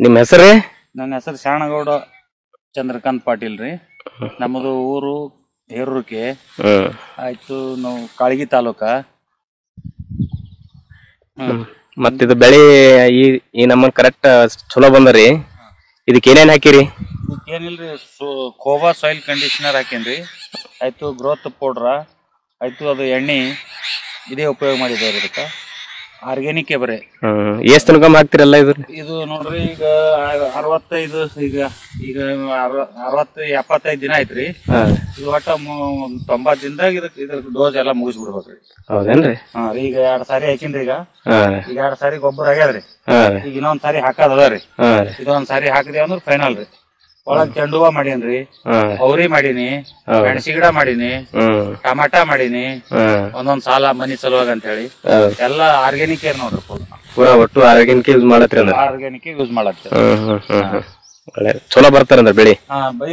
ನಿಮ್ಮ ಹೆಸರೇ? ನನ್ನ ಹೆಸರು ಶಾಣಗೌಡ ಚಂದ್ರಕಾಂತ್ ಪಾಟೀಲ್ ರೀ. ನಮ್ಮದು ಊರು ಹೇರೂರ್ಕೆ ಆಯ್ತು. ನಾವು ಕಾಳಗಿ ತಾಲೂಕ. ಮತ್ತಿದು ಬೆಳೆ ಈ ನಮ್ಮ ಕರೆಕ್ಟ್ ಚಲೋ ಬಂದರಿ. ಇದಕ್ಕೆ ಏನೇನ್ ಹಾಕಿರಿ? ಏನಿಲ್ರಿ, ಕೋಬಾ ಸಾಯಿಲ್ ಕಂಡೀಷನರ್ ಹಾಕೇನ್ರಿ. ಆಯ್ತು ಗ್ರೋತ್ ಪೌಡ್ರ ಆಯ್ತು, ಅದು ಎಣ್ಣೆ ಇದೇ ಉಪಯೋಗ ಮಾಡಿದವ್ರಿ. ಇದಕ್ಕೆ ಆರ್ಗ್ಯಾನಿಕ್ ಬರೇ. ಎಷ್ಟು ತನಕ ಹಾಕ್ತಿರಲ್ಲ ಇದು ನೋಡ್ರಿ, ಈಗ 65 ಈಗ ಈಗ 60-75 ದಿನ ಆಯ್ತ್ರಿ. ಇದು ಒಟ್ಟ 90 ದಿನದಾಗ ಇದ್ರ ಡೋಸ್ ಎಲ್ಲಾ ಮುಗಿಸ್ಬಿಡ್ಬೇಕ್ರಿ. ಹೌದೇನ್ರಿ? ಈಗ 2 ಸಾರಿ ಹಾಕಿನ್ರಿ. ಈಗ 2 ಸಾರಿ ಗೊಬ್ಬರ ಆಗ್ಯಾದ್ರಿ. ಈಗ ಇನ್ನೊಂದ್ ಸಾರಿ ಹಾಕದರಿ. ಇದೊಂದ್ ಸಾರಿ ಹಾಕಿದೆ ಅಂದ್ರ ಫೈನಲ್ ರೀ. ಒಳಗ್ ಚೆಂಡು ಹೂವ ಮಾಡೀನ್ರಿ, ಅವ್ರಿ ಮಾಡೀನಿ, ಮೆಣಸಿ ಗಿಡ ಮಾಡೀನಿ, ಟಮಾಟಾ ಮಾಡೀನಿ, ಒಂದೊಂದ್ ಸಾಲ ಮನಿ ಸಲುವಾಗ ಅಂತ ಹೇಳಿ ಎಲ್ಲಾ ಆರ್ಗ್ಯಾನಿಕ್ ನೋಡ್ರಿ. ಪೂರಾ ಒಟ್ಟು ಆರ್ಗ್ಯಾನಿಕ್ ಯೂಸ್ ಮಾಡತ್ರಿ? ಆರ್ಗ್ಯಾನಿಕ್ ಯೂಸ್ ಮಾಡತ್ರಿ. ಚಲೋ ಬರ್ತಾರಂದ್ರ ಬೆಳಿ?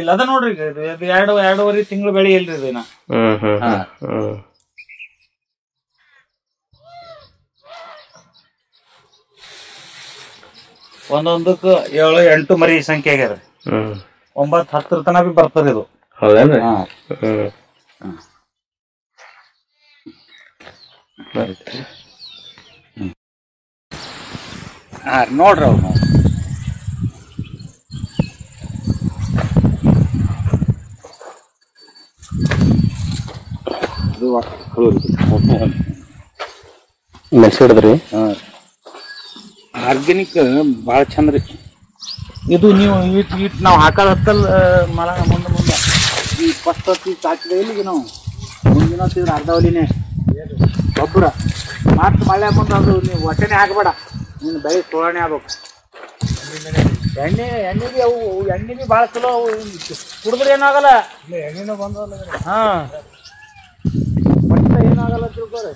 ಇಲ್ಲ ಅದ ನೋಡ್ರಿ, ಇದು 2-2.5 ತಿಂಗಳು ಬೆಳಿ ಇಲ್ರಿ ಇದನ್ನ. ಒಂದೊಂದಕ್ಕ 7-8 ಮರಿ ಸಂಖ್ಯೆ ಆಗ್ಯಾರ. 9-10 ತನ ಬಿ ಬರ್ತದ ಇದು. ಹೌದೇನ್ರಿ? ನೋಡ್ರಿ ಅವ್ರು ಮೆಣಸಿ ಹಿಡಿದ್ರಿ? ಆರ್ಗ್ಯಾನಿಕ್ ಭಾಳ ಚಂದ ರೀ ಇದು. ನೀವು ಇಟ್ ನಾವು ಹಾಕೋದತ್ತಲ್ಲ ಮಳ ಮುಂದೆ ಈ ಫಸ್ಟ್ ಹಾಕಿದ ಇಲ್ಲಿಗೆ ನಾವು ಮುಂದಿನ ಅರ್ಧ ಒಲಿನೇ ಗೊಬ್ಬರ ಮತ್ತೆ ಮಳೆ ಮುಂದೆ ಅದು ನೀವು ಹೊಟ್ಟೆನೇ ಹಾಕಬೇಡ. ನೀನು ಬೆಳೆ ಸುವರ್ಣೆ ಆಗ್ಬೇಕು. ಎಣ್ಣೆ ಬಿ ಅವು ಎಣ್ಣೆ ಬಿ ಭಾಳ ಚಲೋ. ಅವು ಕುಡಿದ್ರೆ ಏನಾಗಲ್ಲ. ಎಣ್ಣೆನೂ ಬಂದವಲ್ಲ. ಮತ್ತೆ ಏನಾಗಲ್ಲ ತಿಳ್ಕೊರಿ.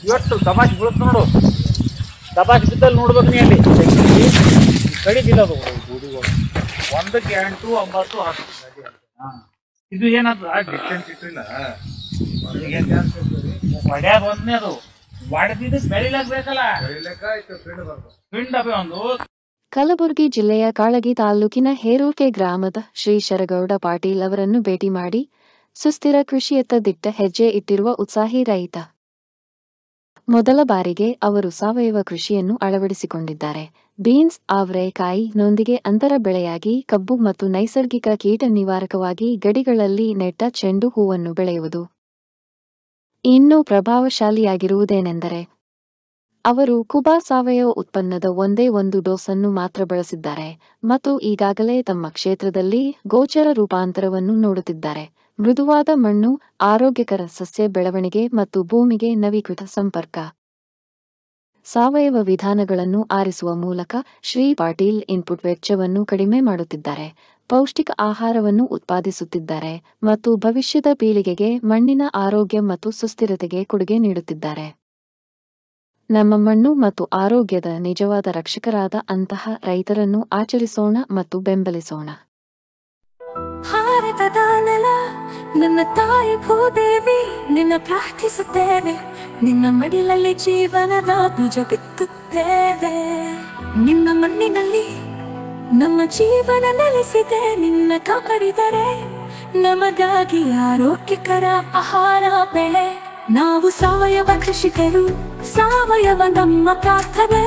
ಇವತ್ತು ತಮಾಷೆ ಬೀಳುತ್ತೆ ನೋಡು. ತಪಾಸಿ ಬಿದ್ದಲ್ಲಿ ನೋಡ್ಬೇಕು ನೀ. ಅಲ್ಲಿ ಕಡಿದಿಲ್ಲ ಅದು ಗುಡಿಗಳು. 1ಕ್ಕೆ 8, 9, 10. ಇದು ಏನಾದ್ರು ಡಿಸ್ಟೆನ್ಸ್ ಇಟ್ಟಿಲ್ಲ. ಹೊಡ್ಯಾದ ಒಂದನೇ ಅದು ಹೊಡೆದಿದ್ದು ಬೆಳಿಲಾಗಬೇಕಲ್ಲ. ಪಿಂಡ ಒಂದು. ಕಲಬುರಗಿ ಜಿಲ್ಲೆಯ ಕಾಳಗಿ ತಾಲೂಕಿನ ಹೇರೂರ್ಕೆ ಗ್ರಾಮದ ಶ್ರೀ ಶರಗೌಡ ಪಾಟೀಲ್ ಅವರನ್ನು ಭೇಟಿ ಮಾಡಿ ಸುಸ್ಥಿರ ಕೃಷಿಯತ್ತ ದಿಟ್ಟ ಹೆಜ್ಜೆ ಇಟ್ಟಿರುವ ಉತ್ಸಾಹಿ ರೈತ. ಮೊದಲ ಬಾರಿಗೆ ಅವರು ಸಾವಯವ ಕೃಷಿಯನ್ನು ಅಳವಡಿಸಿಕೊಂಡಿದ್ದಾರೆ. ಬೀನ್ಸ್, ಅವರೆಕಾಯಿ ನೊಂದಿಗೆ ಅಂತರ ಬೆಳೆಯಾಗಿ ಕಬ್ಬು ಮತ್ತು ನೈಸರ್ಗಿಕ ಕೀಟ ನಿವಾರಕವಾಗಿ ಗಡಿಗಳಲ್ಲಿ ನೆಟ್ಟ ಚೆಂಡು ಹೂವನ್ನು ಬೆಳೆಯುವುದು. ಇನ್ನೂ ಪ್ರಭಾವಶಾಲಿಯಾಗಿರುವುದೇನೆಂದರೆ ಅವರು ಕುಬಾ ಸಾವಯವ ಉತ್ಪನ್ನದ ಒಂದೇ ಒಂದು ಡೋಸನ್ನು ಮಾತ್ರ ಬಳಸಿದ್ದಾರೆ ಮತ್ತು ಈಗಾಗಲೇ ತಮ್ಮ ಕ್ಷೇತ್ರದಲ್ಲಿ ಗೋಚರ ರೂಪಾಂತರವನ್ನು ನೋಡುತ್ತಿದ್ದಾರೆ. ಮೃದುವಾದ ಮಣ್ಣು, ಆರೋಗ್ಯಕರ ಸಸ್ಯ ಬೆಳವಣಿಗೆ ಮತ್ತು ಭೂಮಿಗೆ ನವೀಕೃತ ಸಂಪರ್ಕ. ಸಾವಯವ ವಿಧಾನಗಳನ್ನು ಆರಿಸುವ ಮೂಲಕ ಶ್ರೀ ಪಾಟೀಲ್ ಇನ್ಪುಟ್ ವೆಚ್ಚವನ್ನು ಕಡಿಮೆ ಮಾಡುತ್ತಿದ್ದಾರೆ, ಪೌಷ್ಟಿಕ ಆಹಾರವನ್ನು ಉತ್ಪಾದಿಸುತ್ತಿದ್ದಾರೆ ಮತ್ತು ಭವಿಷ್ಯದ ಪೀಳಿಗೆಗೆ ಮಣ್ಣಿನ ಆರೋಗ್ಯ ಮತ್ತು ಸುಸ್ಥಿರತೆಗೆ ಕೊಡುಗೆ ನೀಡುತ್ತಿದ್ದಾರೆ. ನಮ್ಮ ಮಣ್ಣು ಮತ್ತು ಆರೋಗ್ಯದ ನಿಜವಾದ ರಕ್ಷಕರಾದ ಅಂತಹ ರೈತರನ್ನು ಆಚರಿಸೋಣ ಮತ್ತು ಬೆಂಬಲಿಸೋಣ. ಭಾರತದ ನೆಲ ನನ್ನ ತಾಯಿ ಭೂದೇವಿ, ನಿನ್ನ ಪ್ರಾರ್ಥಿಸುತ್ತೇವೆ. ನಿನ್ನ ಮಡಿಲಲ್ಲಿ ಜೀವನದ ಬೀಜ ಬಿತ್ತುತ್ತೇವೆ. ನಿನ್ನ ಮಣ್ಣಿನಲ್ಲಿ ನಮ್ಮ ಜೀವನ ನೆಲೆಸಿದೆ. ನಿನ್ನ ಕಾಪಾಡಿದರೆ ನಮಗಾಗಿ ಆರೋಗ್ಯಕರ ಆಹಾರ ಬೆಳೆ. ನಾವು ಸಾವಯವ ಕೃಷಿಕರು, ಸಾವಯವ ನಮ್ಮ ಪ್ರಾರ್ಥನೆ.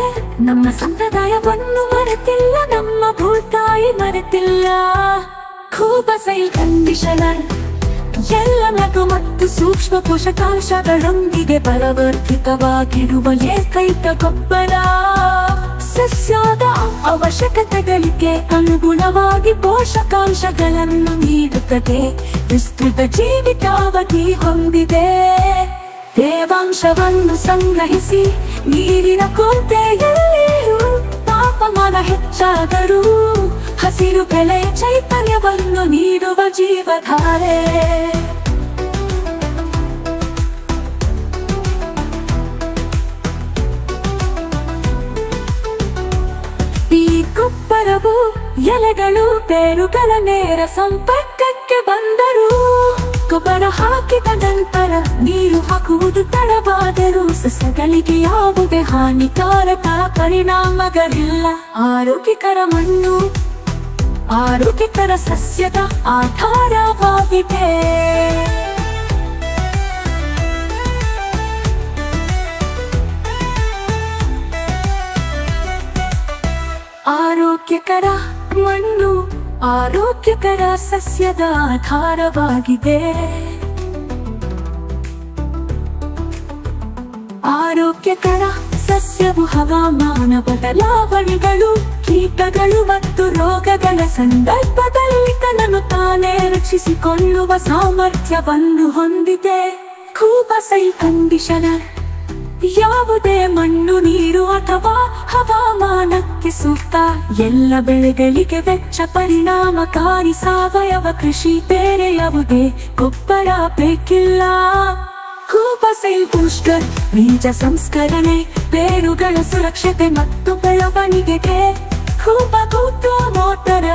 ನಮ್ಮ ಸಂಪ್ರದಾಯವನ್ನು ಮರೆತಿಲ್ಲ, ನಮ್ಮ ಭೂತಾಯಿ ಮರೆತಿಲ್ಲ. ಕೋಬಾ ಸಾಯಿಲ್ ಕಂಡೀಷನರ್ ಎಲ್ಲ ಲಘು ಮತ್ತು ಸೂಕ್ಷ್ಮ ಪೋಷಕಾಂಶಗಳೊಂದಿಗೆ ಪರಿವರ್ತಿತವಾಗಿರುವ ಏಕೈಕ ಗೊಬ್ಬರ. ಸಸ್ಯದ ಅವಶ್ಯಕತೆಗಳಿಗೆ ಅನುಗುಣವಾಗಿ ಪೋಷಕಾಂಶಗಳನ್ನು ನೀಡುತ್ತದೆ. ವಿಸ್ತೃತ ಜೀವಿತಾವಧಿ ಹೊಂದಿದೆ. ತೇವಾಂಶವನ್ನು ಸಂಗ್ರಹಿಸಿ ನೀರಿನ ಕೊರತೆಯಲ್ಲಿಯೂ ತಾಪಮಾನ ಹೆಚ್ಚಾದರೂ ಹಸಿರು ಬೆಳೆ ಚೈತನ್ಯವನ್ನು ನೀಡುವ ಜೀವಧಾರೆ. ಈ ಗೊಬ್ಬರವು ಎಲೆಗಳು ಬೇರುಗಳ ನೇರ ಸಂಪರ್ಕಕ್ಕೆ ಬಂದರೂ ಗೊಬ್ಬರ ಹಾಕಿದ ನಂತರ ನೀರು ಹಾಕುವುದು ತಡವಾದರೂ ಸಸ್ಯಗಳಿಗೆ ಯಾವುದೇ ಹಾನಿಕಾರಕ ಪರಿಣಾಮಗಳಿಲ್ಲ. ಆರೋಗ್ಯಕರ ಮಣ್ಣು ಆರೋಗ್ಯಕರ ಸಸ್ಯದ ಆಧಾರವಾಗಿದೆ. ಆರೋಗ್ಯಕರ ಮಣ್ಣು ಆರೋಗ್ಯಕರ ಸಸ್ಯದ ಆಧಾರವಾಗಿದೆ. ಆರೋಗ್ಯಕರ ಸಸ್ಯವು ಹವಾಮಾನ ಬದಲಾವಣೆಗಳು, ಕೀಟಗಳು ಮತ್ತು ರೋಗಗಳ ಸಂದರ್ಭದಲ್ಲಿ ತನ್ನನ್ನು ತಾನೇ ರಕ್ಷಿಸಿಕೊಳ್ಳುವ ಸಾಮರ್ಥ್ಯವನ್ನು ಹೊಂದಿದೆ. ಕೂಬಸೈಲ್ ಕಂಡೀಷನರ್ ಯಾವುದೇ ಮಣ್ಣು, ನೀರು ಅಥವಾ ಹವಾಮಾನಕ್ಕೆ ಸೂಕ್ತ. ಎಲ್ಲ ಬೆಳೆಗಳಿಗೆ ವೆಚ್ಚ ಪರಿಣಾಮಕಾರಿ ಸಾವಯವ ಕೃಷಿ. ಬೇರೆ ಯಾವುದೇ ಗೊಬ್ಬರ ಬೇಕಿಲ್ಲ. ಕೂಬಸೈಲ್ ಬೂಸ್ಟರ್ ಬೀಜ ಸಂಸ್ಕರಣೆ, ಬೇರುಗಳ ಸುರಕ್ಷತೆ ಮತ್ತು ಬೆಳವಣಿಗೆಗೆ. ಕೂಬಗೂಟು ಮೋಟರ್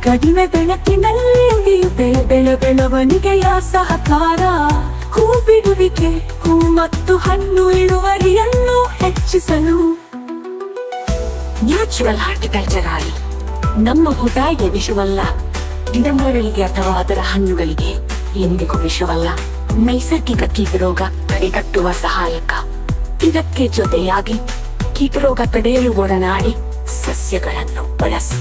ಕಡಿಮೆ ಬೆಳಕಿನಲ್ಲಿ ಬೆಳವಣಿಗೆಯ ಸಹಕಾರ. ಹೂ ಬಿಡುವಿಕೆ, ಹೂ ಮತ್ತು ಹಣ್ಣು ಇಳುವರಿಯನ್ನು ಹೆಚ್ಚಿಸಲು. ನ್ಯಾಚುರಲ್ ಹಾರ್ಟಿಕಲ್ಚರ್ ನಮ್ಮ ಊಟ ವಿಷವಲ್ಲ, ಗಿಡಮರಗಳಿಗೆ ಅಥವಾ ಅದರ ಹಣ್ಣುಗಳಿಗೆ ಎಂದಿಗೂ ವಿಷವಲ್ಲ. ನೈಸರ್ಗಿಕ ಕೀಟರೋಗ ತಡೆಗಟ್ಟುವ ಸಹಾಯಕ. ಇದಕ್ಕೆ ಜೊತೆಯಾಗಿ ಕೀಟರೋಗ ತಡೆಯಲು ಒಡನಾಡಿ ಸಸ್ಯಗಳನ್ನು ಬಳಸಿ.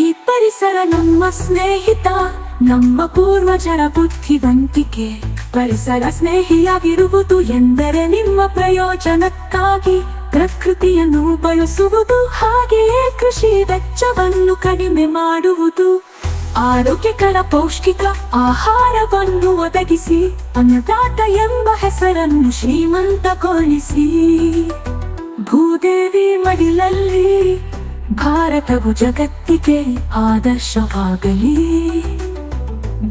ಈ ಪರಿಸರ ನಮ್ಮ ಸ್ನೇಹಿತ, ನಮ್ಮ ಪೂರ್ವಜರ ಬುದ್ಧಿವಂತಿಕೆ. ಪರಿಸರ ಸ್ನೇಹಿಯಾಗಿರುವುದು ಎಂದರೆ ನಿಮ್ಮ ಪ್ರಯೋಜನಕ್ಕಾಗಿ ಪ್ರಕೃತಿಯನ್ನು ಬಳಸುವುದು, ಹಾಗೆಯೇ ಕೃಷಿ ವೆಚ್ಚವನ್ನು ಕಡಿಮೆ ಮಾಡುವುದು. ಆರೋಗ್ಯಕರ ಪೌಷ್ಟಿಕ ಆಹಾರವನ್ನು ಒದಗಿಸಿ ಅನ್ನದಾತ ಎಂಬ ಹೆಸರನ್ನು ಶ್ರೀಮಂತಗೊಳಿಸಿ. ಭೂದೇವಿ ಮಡಿಲಲ್ಲಿ ಭಾರತವು ಜಗತ್ತಿಗೆ ಆದರ್ಶವಾಗಲಿ.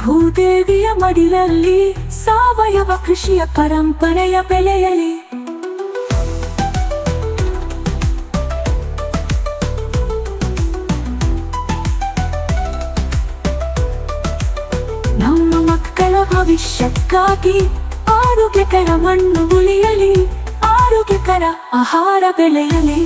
ಭೂದೇವಿಯ ಮಡಿಲಲ್ಲಿ ಸಾವಯವ ಕೃಷಿಯ ಪರಂಪರೆಯ ಬೆಳೆಯಲಿ. ನಮ್ಮ ಮಕ್ಕಳ ಭವಿಷ್ಯಕ್ಕಾಗಿ ಆರೋಗ್ಯಕರ ಮಣ್ಣು ಉಳಿಯಲಿ, ಆರೋಗ್ಯಕರ ಆಹಾರ ಬೆಳೆಯಲಿ.